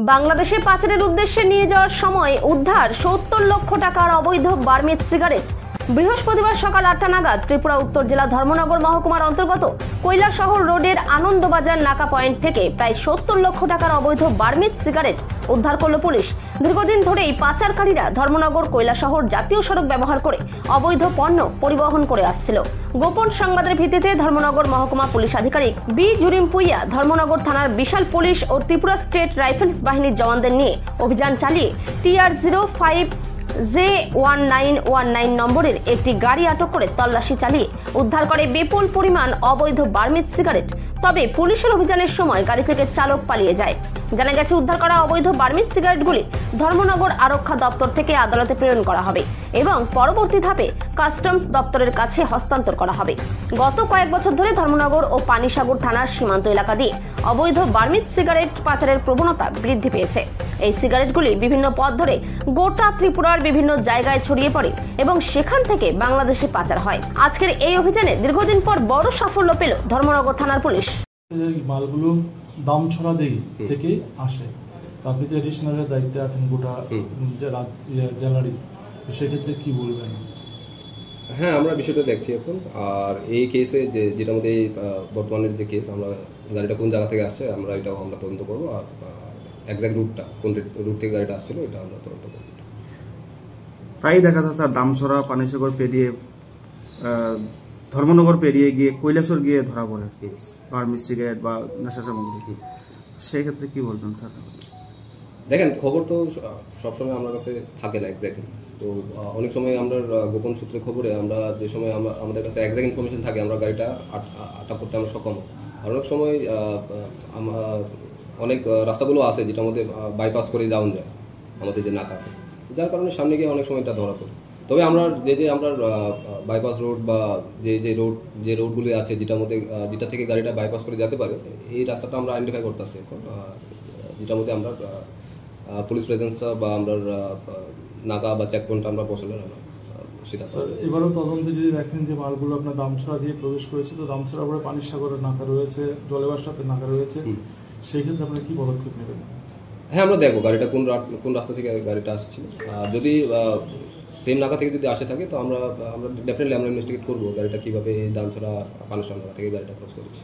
বাংলাদেশে পাচারের উদ্দেশ্যে নিয়ে যাওয়ার সময় উদ্ধার ৭০ লক্ষ টাকার অবৈধ বার্মিজ সিগারেট। বৃহস্পতিবার সকাল ৮টা নাগাদ ত্রিপুরা উত্তর জেলা ধর্মনগর মহকুমার অন্তর্গত কৈলাসহর রোডের আনন্দবাজার নাকা পয়েন্ট থেকে প্রায় ৭০ লক্ষ টাকার অবৈধ বার্মিজ সিগারেট উদ্ধার করল পুলিশ। দীর্ঘদিন ধরেই পাচারকারীরা ধর্মনগর কৈলাসহর জাতীয় সড়ক ব্যবহার করে অবৈধ পণ্য পরিবহন করে আসছিল। গোপন সংবাদের ভিত্তিতে ধর্মনগর মহকুমা পুলিশ আধিকারিক বি জুরিমপুইয়া ধর্মনগর থানার বিশাল পুলিশ ও ত্রিপুরা স্টেট রাইফেলস বাহিনীর জওয়ানদের নিয়ে অভিযান চালিয়ে TR05J1919 নম্বরের একটি গাড়ি আটক করে তল্লাশি চালিয়ে উদ্ধার করে বিপুল পরিমাণ অবৈধ বার্মিজ সিগারেট। তবে পুলিশের অভিযানের সময় গাড়ি থেকে চালক পালিয়ে যায়। জানা গেছে উদ্ধার করা অবৈধ বার্মিজ সিগারেটগুলি ধর্মনগর আরক্ষা দপ্তর থেকে আদালতে প্রেরণ করা হবে এবং পরবর্তী ধাপে কাস্টমস দপ্তরের কাছে হস্তান্তর করা হবে। গত কয়েক বছর ধরে ধর্মনগর ও পানিসাগর থানার সীমান্ত এলাকা দিয়ে অবৈধ বার্মিজ সিগারেট পাচারের প্রবণতা বৃদ্ধি পেয়েছে। এই সিগারেটগুলি বিভিন্ন পথ ধরে গোটা ত্রিপুরার বিভিন্ন জায়গায় ছড়িয়ে পড়ে এবং সেখান থেকে বাংলাদেশে পাচার হয়। আজকের এই অভিযানে দীর্ঘদিন পর বড় সাফল্য পেল ধর্মনগর থানার পুলিশ। মালগুলো দামছড়া থেকে আসে, আপনি তো এডিশনালের দায়িত্বে আছেন গোটা জেলারই, তো সেক্ষেত্রে কি বলবেন? হ্যাঁ, আমরা বিষয়টা দেখছি এখন। আর এই কেসে যেটার মধ্যে বর্তমানের যে কেস, আমরা গাড়িটা কোন জায়গা থেকে আসছে আমরা এটাও আমরা তদন্ত করবো। আর এক্সাক্ট রুটটা কোন রুট থেকে গাড়িটা আসছিল এটা আমরা তদন্ত করবো। প্রায় দেখা যাচ্ছে স্যার দামছড়া পানিসাগর পেরিয়ে ধর্মনগর পেরিয়ে গিয়ে কৈলাসর গিয়ে ধরা পড়ে বার্মিজ সিগারেট বা নেশা সামগ্রী, সেই ক্ষেত্রে কি বলবেন স্যার? দেখেন, খবর তো সবসময় আমার কাছে থাকে না এক্স্যাক্টলি, তো অনেক সময় আমরা গোপন সূত্রে খবরে আমরা যে সময় আমাদের কাছে এক্স্যাক্ট ইনফরমেশন থাকে আমরা গাড়িটা আটক করতে আমরা সক্ষম হই। আর অনেক সময় অনেক রাস্তাগুলো আছে যেটার মধ্যে বাইপাস করে যাওয়া যায় আমাদের যে নাকা আছে, যার কারণে সামনে গিয়ে অনেক সময় এটা ধরা পড়ে। তবে আমরা আমরা বাইপাস রোড বা যে রোডগুলি আছে যেটা থেকে গাড়িটা বাইপাস করে যেতে পারে, এই রাস্তাটা আমরা আইডেন্টিফাই করতেছি এখন, যেটার মধ্যে আমরা পুলিশ প্রেজেন্স বা আমরা নাকা বা চেকপয়েন্ট আমরা বসালে সেটা। এবারও তদন্তে যদি দেখেন যে মালগুলো আপনার দামছড়া দিয়ে প্রবেশ করেছে, তো দামছড়া পরে পানিসাগরের নাকা রয়েছে, জলেবার সাথে নাকা রয়েছে, সেই ক্ষেত্রে আপনারা কি পদক্ষেপ নেবেন? হ্যাঁ, আমরা দেখবো গাড়িটা কোন রাস্তা থেকে গাড়িটা আসছিল। যদি সেম নাকা থেকে যদি আসে থাকে তো আমরা ডেফিনেটলি আমরা ইনভেস্টিগেট করবো গাড়িটা কীভাবে দামছড়া পানিসাগর নাকা থেকে গাড়িটা ক্রস করেছি।